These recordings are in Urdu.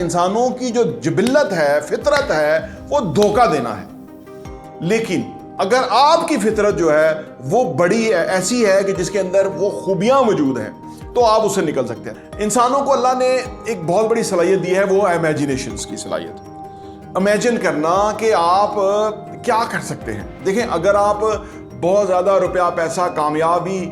انسانوں کی جو جبلت ہے، فطرت ہے، وہ دھوکہ دینا ہے. لیکن اگر آپ کی فطرت جو ہے وہ بڑی ایسی ہے کہ جس کے اندر وہ خوبیاں موجود ہیں تو آپ اس سے نکل سکتے ہیں. انسانوں کو اللہ نے ایک بہت بڑی صلاحیت دی ہے، وہ امیجینیشنز کی صلاحیت. امیجن کرنا کہ آپ کیا کر سکتے ہیں. دیکھیں، اگر آپ بہت زیادہ روپیہ، پیسہ، کامیابی،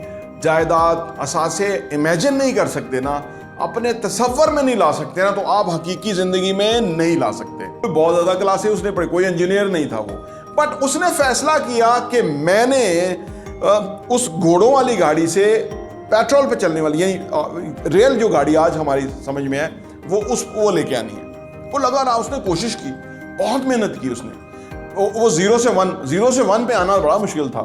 جائیداد، اثاثے امیجن نہیں کر سکتے نا، اپنے تصور میں نہیں لا سکتے نا، تو آپ حقیقی زندگی میں نہیں لا سکتے. بہت زیادہ کلاسیں اس نے پڑھی، کوئی انجینئر نہیں تھا وہ، بٹ اس نے فیصلہ کیا کہ میں نے اس گھوڑوں والی گاڑی سے پیٹرول پہ چلنے والی، یعنی ریل جو گاڑی آج ہماری سمجھ میں ہے، وہ لے کے آنی ہے. وہ لگا رہا، اس نے کوشش کی، بہت محنت کی اس نے. وہ زیرو سے ون پہ آنا بڑا مشکل تھا.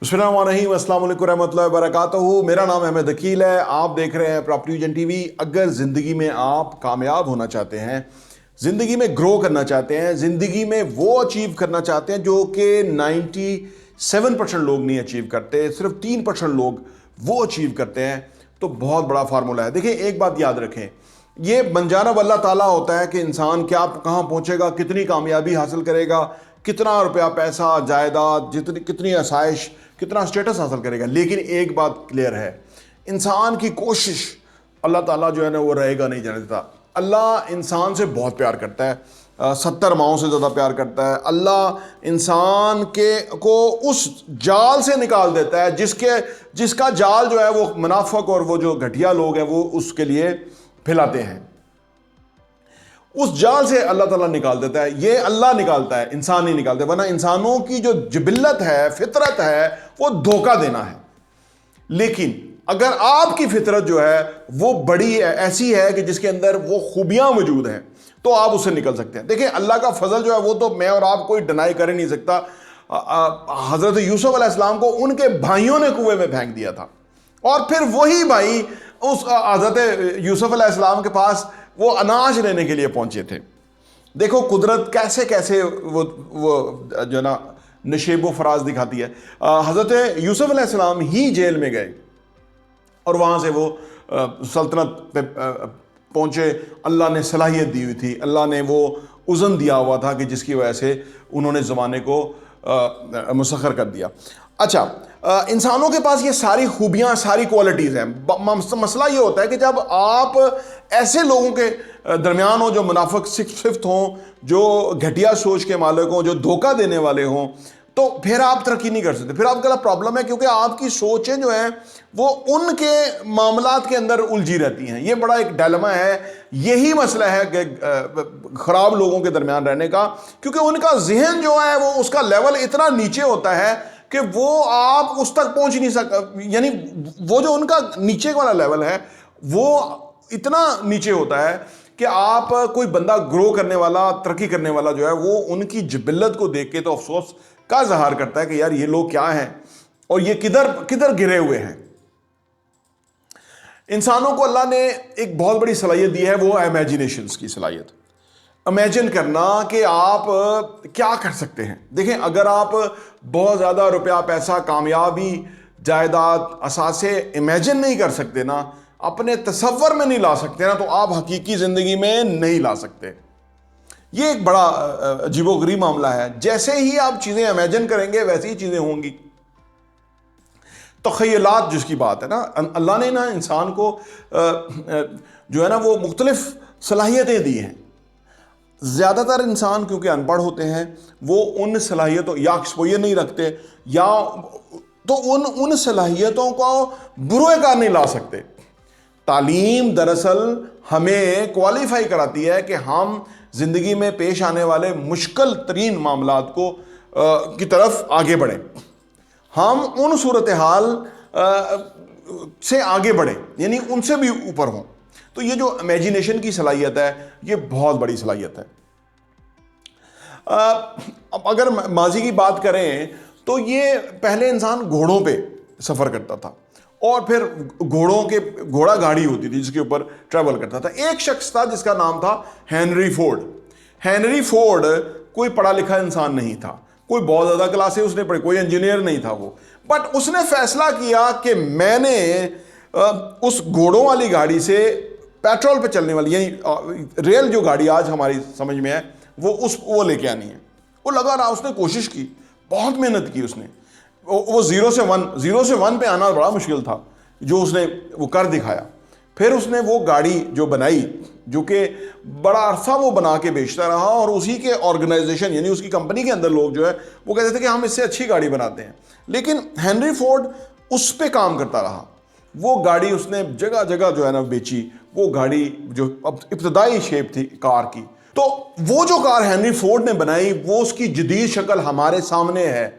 بسم اللہ الرحمن الرحیم. السلام علیکم ورحمۃ اللہ وبرکاتہ. میرا نام احمد عقیل ہے. آپ دیکھ رہے ہیں پراپرٹی ویژن ٹی وی. اگر زندگی میں آپ کامیاب ہونا چاہتے ہیں، زندگی میں گرو کرنا چاہتے ہیں، زندگی میں وہ اچیو کرنا چاہتے ہیں جو کہ 97% لوگ نہیں اچیو کرتے، صرف 3% لوگ وہ اچیو کرتے ہیں، تو بہت بڑا فارمولہ ہے. دیکھیں، ایک بات یاد رکھیں، یہ بنجانب اللہ تعالیٰ ہوتا ہے کہ انسان کہاں پہنچے گا، کتنی کامیابی حاصل کرے گا، کتنا روپیہ، پیسہ، جائیداد، کتنی آسائش، کتنا اسٹیٹس حاصل کرے گا. لیکن ایک بات کلیئر ہے، انسان کی کوشش اللہ تعالیٰ جو ہے نا وہ رہے گا نہیں جانے دیتا. اللہ انسان سے بہت پیار کرتا ہے، 70 ماؤں سے زیادہ پیار کرتا ہے. اللہ انسان کو اس جال سے نکال دیتا ہے جس کا جال جو ہے وہ منافق اور وہ جو گھٹیا لوگ ہیں وہ اس کے لیے پھیلاتے ہیں. اس جال سے اللہ تعالیٰ نکال دیتا ہے. یہ اللہ نکالتا ہے، انسان نہیں نکالتے. ورنہ انسانوں کی جو جبلت ہے، فطرت ہے، وہ دھوکہ دینا ہے. لیکن اگر آپ کی فطرت جو ہے وہ بڑی ایسی ہے کہ جس کے اندر وہ خوبیاں موجود ہیں تو آپ اس سے نکل سکتے ہیں. دیکھیں، اللہ کا فضل جو ہے وہ تو میں اور آپ کوئی ڈینائی کر ہی نہیں سکتا. حضرت یوسف علیہ السلام کو ان کے بھائیوں نے کنویں میں پھینک دیا تھا، اور پھر وہی بھائی اس حضرت یوسف علیہ السلام کے پاس وہ اناج لینے کے لیے پہنچے تھے. دیکھو قدرت کیسے وہ جو ہے نا نشیب و فراز دکھاتی ہے. حضرت یوسف علیہ السلام ہی جیل میں گئے اور وہاں سے وہ سلطنت پہ پہنچے. اللہ نے صلاحیت دی ہوئی تھی، اللہ نے وہ اذن دیا ہوا تھا کہ جس کی وجہ سے انہوں نے زمانے کو مسخر کر دیا. اچھا، انسانوں کے پاس یہ ساری خوبیاں، ساری کوالٹیز ہیں. مسئلہ یہ ہوتا ہے کہ جب آپ ایسے لوگوں کے درمیان ہوں جو منافق صفت ہوں، جو گھٹیا سوچ کے مالک ہوں، جو دھوکہ دینے والے ہوں، تو پھر آپ ترقی نہیں کر سکتے. پھر آپ کا پرابلم ہے، کیونکہ آپ کی سوچیں جو ہیں وہ ان کے معاملات کے اندر الجھی رہتی ہیں. یہ بڑا ایک ڈائلما ہے. یہی مسئلہ ہے کہ خراب لوگوں کے درمیان رہنے کا، کیونکہ ان کا ذہن جو ہے وہ اس کا لیول اتنا نیچے ہوتا ہے کہ وہ آپ اس تک پہنچ نہیں سکتے. یعنی وہ جو ان کا نیچے والا لیول ہے وہ اتنا نیچے ہوتا ہے کہ آپ کوئی بندہ گرو کرنے والا، ترقی کرنے والا جو ہے وہ ان کی جبلت کو دیکھ کے تو افسوس کا اظہار کرتا ہے کہ یار یہ لوگ کیا ہیں اور یہ کدھر گرے ہوئے ہیں. انسانوں کو اللہ نے ایک بہت بڑی صلاحیت دی ہے، وہ امیجینیشنز کی صلاحیت. امیجن کرنا کہ آپ کیا کر سکتے ہیں. دیکھیں، اگر آپ بہت زیادہ روپیہ، پیسہ، کامیابی، جائیداد، اثاثے امیجن نہیں کر سکتے نا، اپنے تصور میں نہیں لا سکتے نا، تو آپ حقیقی زندگی میں نہیں لا سکتے. یہ ایک بڑا عجیب و غریب معاملہ ہے. جیسے ہی آپ چیزیں امیجن کریں گے ویسے ہی چیزیں ہوں گی. تخیلات جس کی بات ہے نا، اللہ نے نا انسان کو جو ہے نا وہ مختلف صلاحیتیں دی ہیں. زیادہ تر انسان کیونکہ ان پڑھ ہوتے ہیں، وہ ان صلاحیتوں یا ایکسپوئر نہیں رکھتے، یا تو ان صلاحیتوں کو بروئے کار نہیں لا سکتے. تعلیم دراصل ہمیں کوالیفائی کراتی ہے کہ ہم زندگی میں پیش آنے والے مشکل ترین معاملات کی طرف آگے بڑھیں، ہم ان صورتحال سے آگے بڑھیں، یعنی ان سے بھی اوپر ہوں. تو یہ جو امیجینیشن کی صلاحیت ہے یہ بہت بڑی صلاحیت ہے. اب اگر ماضی کی بات کریں تو یہ پہلے انسان گھوڑوں پہ سفر کرتا تھا، اور پھر گھوڑا گاڑی ہوتی تھی جس کے اوپر ٹریول کرتا تھا. ایک شخص تھا جس کا نام تھا ہینری فورڈ. ہینری فورڈ کوئی پڑھا لکھا انسان نہیں تھا، کوئی بہت زیادہ کلاسیں اس نے پڑھی, کوئی انجینئر نہیں تھا وہ, بٹ اس نے فیصلہ کیا کہ میں نے اس گھوڑوں والی گاڑی سے پیٹرول پہ چلنے والی, یعنی ریل جو گاڑی آج ہماری سمجھ میں ہے, وہ لے کے آنی ہے. وہ لگا رہا, اس نے کوشش کی, بہت محنت کی اس نے. وہ 0 سے 1 پہ آنا بڑا مشکل تھا, جو اس نے وہ کر دکھایا. پھر اس نے وہ گاڑی جو بنائی, جو کہ بڑا عرصہ وہ بنا کے بیچتا رہا, اور اسی کے آرگنائزیشن یعنی اس کی کمپنی کے اندر لوگ جو ہے وہ کہتے تھے کہ ہم اس سے اچھی گاڑی بناتے ہیں. لیکن ہنری فورڈ اس پہ کام کرتا رہا. وہ گاڑی اس نے جگہ جگہ جو ہے نا بیچی. وہ گاڑی جو ابتدائی شیپ تھی کار کی, تو وہ جو کار ہنری فورڈ نے بنائی وہ اس کی جدید شکل ہمارے سامنے ہے.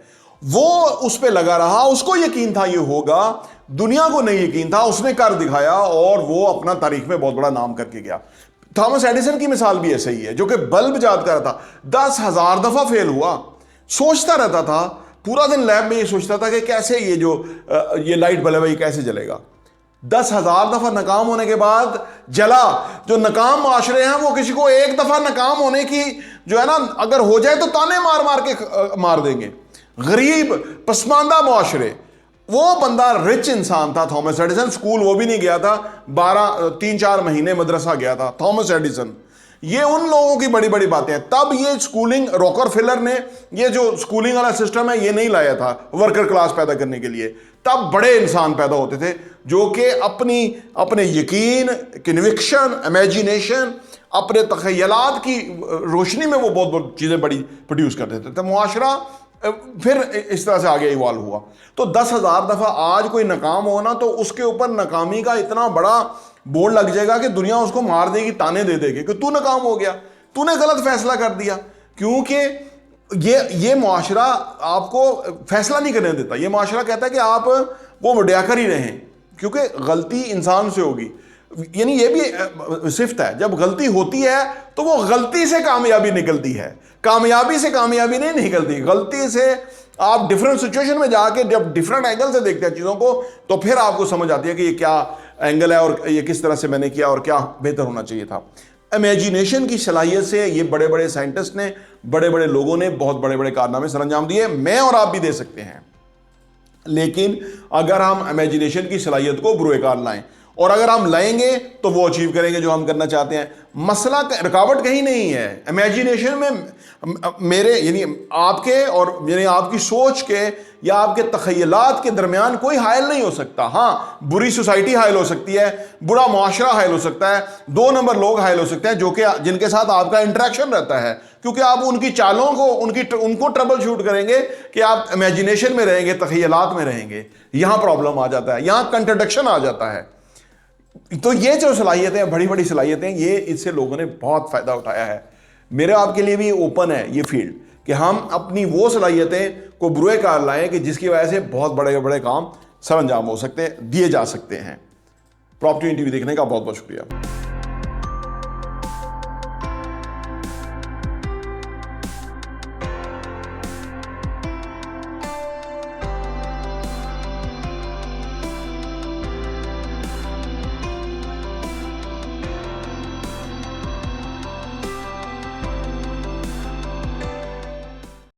وہ اس پہ لگا رہا, اس کو یقین تھا یہ ہوگا, دنیا کو نہیں یقین تھا, اس نے کر دکھایا اور وہ اپنا تاریخ میں بہت بڑا نام کر کے گیا. تھامس ایڈیسن کی مثال بھی ایسے ہی ہے, جو کہ بلب ایجاد کر رہا تھا, 10,000 دفعہ فیل ہوا, سوچتا رہتا تھا پورا دن لیب میں, یہ سوچتا تھا کہ کیسے یہ لائٹ بلب ہے یہ کیسے جلے گا. 10,000 دفعہ ناکام ہونے کے بعد جلا. جو ناکام معاشرے ہیں وہ کسی کو ایک دفعہ ناکام ہونے کی جو ہے نا اگر ہو جائے تو تانے مار مار کے مار دیں گے. غریب پسماندہ معاشرے, وہ بندہ رچ انسان تھا تھامس ایڈیسن. اسکول وہ بھی نہیں گیا تھا, 3-4 مہینے مدرسہ گیا تھا تھامس ایڈیسن. یہ ان لوگوں کی بڑی بڑی باتیں ہیں. تب یہ اسکولنگ, راکر فلر نے یہ جو اسکولنگ والا سسٹم ہے یہ نہیں لایا تھا ورکر کلاس پیدا کرنے کے لیے. تب بڑے انسان پیدا ہوتے تھے جو کہ اپنے یقین, کنوکشن, امیجینیشن, اپنے تخیلات کی روشنی میں وہ بہت بہت چیزیں بڑی پروڈیوس کرتے تھے. تو معاشرہ پھر اس طرح سے آگے ایوالو ہوا. تو 10,000 دفعہ آج کوئی ناکام ہونا تو اس کے اوپر ناکامی کا اتنا بڑا بورڈ لگ جائے گا کہ دنیا اس کو مار دے گی, تانے دے دے گی کہ تو ناکام ہو گیا, تو نے غلط فیصلہ کر دیا. کیونکہ یہ معاشرہ آپ کو فیصلہ نہیں کرنے دیتا. یہ معاشرہ کہتا ہے کہ آپ وہ مڈیا کر ہی رہیں, کیونکہ غلطی انسان سے ہوگی. یعنی یہ بھی صفت ہے, جب غلطی ہوتی ہے تو وہ غلطی سے کامیابی نکلتی ہے, کامیابی سے کامیابی نہیں نکلتی. غلطی سے آپ ڈفرنٹ سچویشن میں جا کے جب ڈفرنٹ اینگل سے دیکھتے ہیں چیزوں کو, تو پھر آپ کو سمجھ آتی ہے کہ یہ کیا اینگل ہے اور یہ کس طرح سے میں نے کیا اور کیا بہتر ہونا چاہیے تھا. امیجینیشن کی صلاحیت سے یہ بڑے بڑے سائنٹسٹ نے, بڑے بڑے لوگوں نے بہت بڑے بڑے کارنامے سر انجام دیے. میں اور آپ بھی دے سکتے ہیں, لیکن اگر ہم امیجینیشن کی صلاحیت کو بروئے کار لائیں, اور اگر ہم لائیں گے تو وہ اچیو کریں گے جو ہم کرنا چاہتے ہیں. مسئلہ رکاوٹ کہیں نہیں ہے. امیجینیشن میں میرے یعنی آپ کے اور یعنی آپ کی سوچ کے یا آپ کے تخیلات کے درمیان کوئی حائل نہیں ہو سکتا. ہاں, بری سوسائٹی حائل ہو سکتی ہے, برا معاشرہ حائل ہو سکتا ہے, 2 نمبر لوگ حائل ہو سکتے ہیں جو کہ جن کے ساتھ آپ کا انٹریکشن رہتا ہے, کیونکہ آپ ان کی چالوں کو ان کو ٹربل شوٹ کریں گے کہ آپ امیجینیشن میں رہیں گے, تخیلات میں رہیں گے. یہاں پرابلم آ جاتا ہے, یہاں کنٹرڈکشن آ جاتا ہے. تو یہ جو صلاحیتیں, بڑی بڑی صلاحیتیں, یہ اس سے لوگوں نے بہت فائدہ اٹھایا ہے. میرے آپ کے لیے بھی اوپن ہے یہ فیلڈ کہ ہم اپنی وہ صلاحیتیں کو بروئے کار لائیں کہ جس کی وجہ سے بہت بڑے بڑے کام سر انجام ہو سکتے, دیے جا سکتے ہیں. پراپرٹی ٹی وی دیکھنے کا بہت بہت شکریہ.